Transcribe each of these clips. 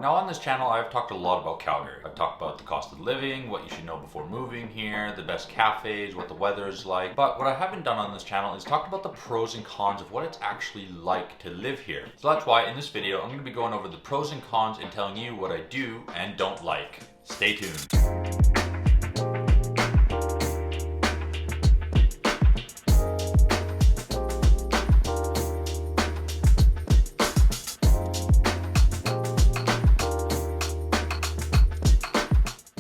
Now on this channel, I've talked a lot about Calgary. I've talked about the cost of living, what you should know before moving here, the best cafes, what the weather is like. But what I haven't done on this channel is talked about the pros and cons of what it's actually like to live here. So that's why in this video, I'm going to be going over the pros and cons and telling you what I do and don't like. Stay tuned.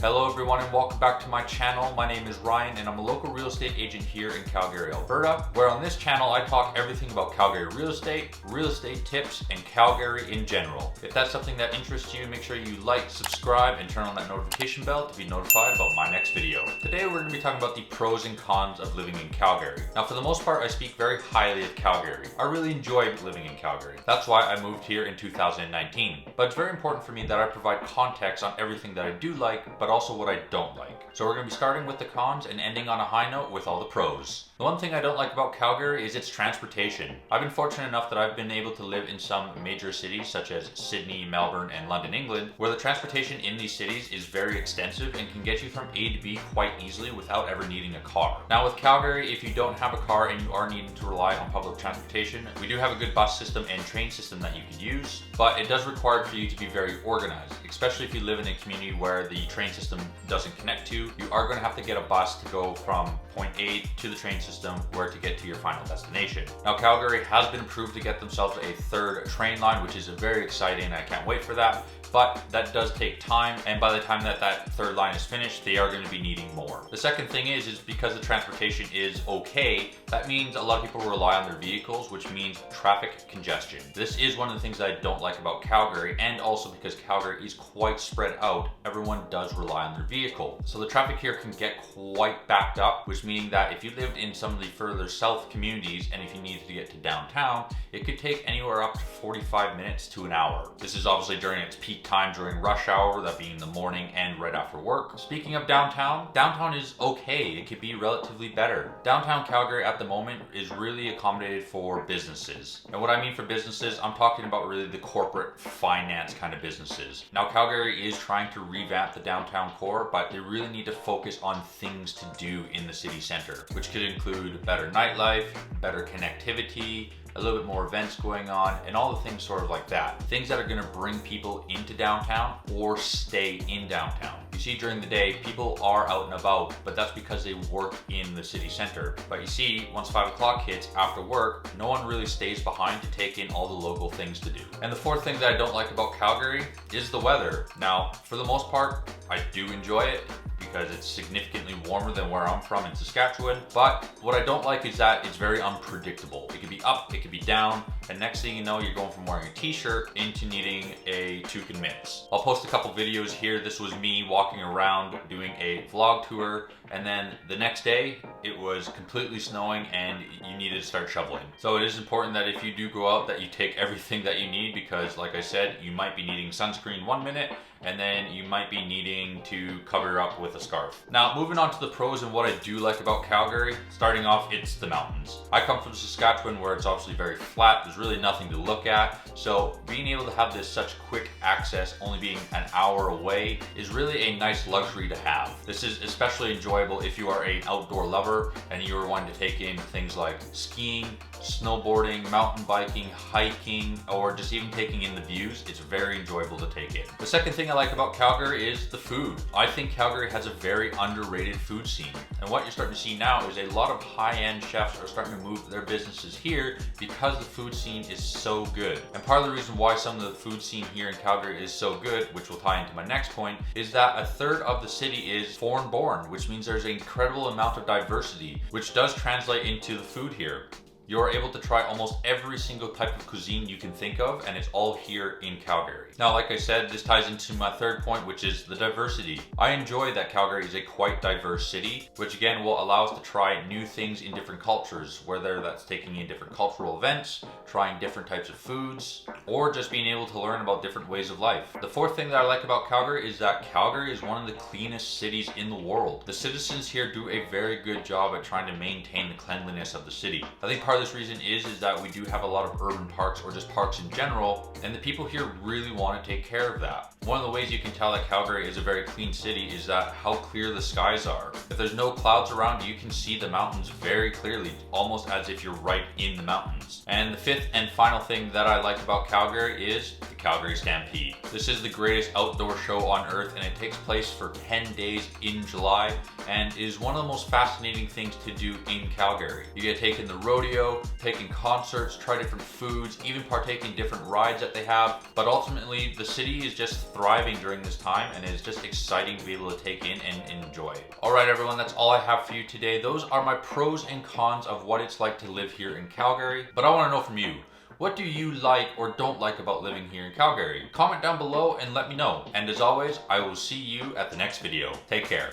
Hello everyone and welcome back to my channel. My name is Ryan and I'm a local real estate agent here in Calgary, Alberta, where on this channel I talk everything about Calgary real estate tips, and Calgary in general. If that's something that interests you, make sure you like, subscribe, and turn on that notification bell to be notified about my next video. Today we're going to be talking about the pros and cons of living in Calgary. Now for the most part, I speak very highly of Calgary. I really enjoy living in Calgary. That's why I moved here in 2019. But it's very important for me that I provide context on everything that I do like, but also what I don't like. So we're going to be starting with the cons and ending on a high note with all the pros. The one thing I don't like about Calgary is its transportation. I've been fortunate enough that I've been able to live in some major cities such as Sydney, Melbourne, and London, England, where the transportation in these cities is very extensive and can get you from A to B quite easily without ever needing a car. Now with Calgary, if you don't have a car and you are needing to rely on public transportation, we do have a good bus system and train system that you can use, but it does require for you to be very organized, especially if you live in a community where the train system doesn't connect to. You are going to have to get a bus to go from point A to the train system where to get to your final destination. Now Calgary has been approved to get themselves a third train line, which is very exciting. I can't wait for that. But that does take time, and by the time that third line is finished, they are going to be needing more. The second thing is because the transportation is okay, that means a lot of people rely on their vehicles, which means traffic congestion. This is one of the things that I don't like about Calgary, and also because Calgary is quite spread out, everyone does rely on their vehicle. So the traffic here can get quite backed up, which means that if you lived in some of the further south communities, and if you needed to get to downtown, it could take anywhere up to 45 minutes to an hour. This is obviously during its peak time during rush hour, that being the morning and right after work. Speaking of downtown is okay. It could be relatively better. Downtown Calgary at the moment is really accommodated for businesses. And what I mean for businesses, I'm talking about really the corporate finance kind of businesses. Now Calgary is trying to revamp the downtown core, but they really need to focus on things to do in the city center, which could include better nightlife, better connectivity, a little bit more events going on, and all the things sort of like that. Things that are going to bring people into downtown or stay in downtown. You see, during the day, people are out and about, but that's because they work in the city center. But you see, once 5 o'clock hits after work, no one really stays behind to take in all the local things to do. And the fourth thing that I don't like about Calgary is the weather. Now, for the most part, I do enjoy it, because it's significantly warmer than where I'm from in Saskatchewan. But what I don't like is that it's very unpredictable. It could be up, it could be down, and next thing you know, you're going from wearing a t-shirt into needing a toque and mitts. I'll post a couple videos here. This was me walking around doing a vlog tour, and then the next day it was completely snowing and you needed to start shoveling. So it is important that if you do go out that you take everything that you need, because like I said, you might be needing sunscreen 1 minute and then you might be needing to cover up with a scarf. Now moving on to the pros and what I do like about Calgary, starting off, it's the mountains. I come from Saskatchewan where it's obviously very flat, there's really nothing to look at, so being able to have this such quick access, only being an hour away, is really a nice luxury to have. This is especially enjoyable if you are an outdoor lover and you are wanting to take in things like skiing, snowboarding, mountain biking, hiking, or just even taking in the views. It's very enjoyable to take in. The second thing I like about Calgary is the food. I think Calgary has a very underrated food scene. And what you're starting to see now is a lot of high-end chefs are starting to move their businesses here because the food scene is so good. And part of the reason why some of the food scene here in Calgary is so good, which will tie into my next point, is that a third of the city is foreign born, which means there's an incredible amount of diversity, which does translate into the food here. You're able to try almost every single type of cuisine you can think of, and it's all here in Calgary. Now, like I said, this ties into my third point, which is the diversity. I enjoy that Calgary is a quite diverse city, which again will allow us to try new things in different cultures, whether that's taking in different cultural events, trying different types of foods, or just being able to learn about different ways of life. The fourth thing that I like about Calgary is that Calgary is one of the cleanest cities in the world. The citizens here do a very good job at trying to maintain the cleanliness of the city. I think part part of this reason is that we do have a lot of urban parks or just parks in general, and the people here really want to take care of that. One of the ways you can tell that Calgary is a very clean city is that how clear the skies are. If there's no clouds around, you can see the mountains very clearly, almost as if you're right in the mountains. And the fifth and final thing that I like about Calgary is the Calgary Stampede. This is the greatest outdoor show on earth, and it takes place for 10 days in July and is one of the most fascinating things to do in Calgary. You get to take in the rodeo, take in concerts, try different foods, even partake in different rides that they have. But ultimately, the city is just thriving during this time, and it's just exciting to be able to take in and enjoy. All right, everyone, that's all I have for you today. Those are my pros and cons of what it's like to live here in Calgary. But I want to know from you, what do you like or don't like about living here in Calgary? Comment down below and let me know. And as always, I will see you at the next video. Take care.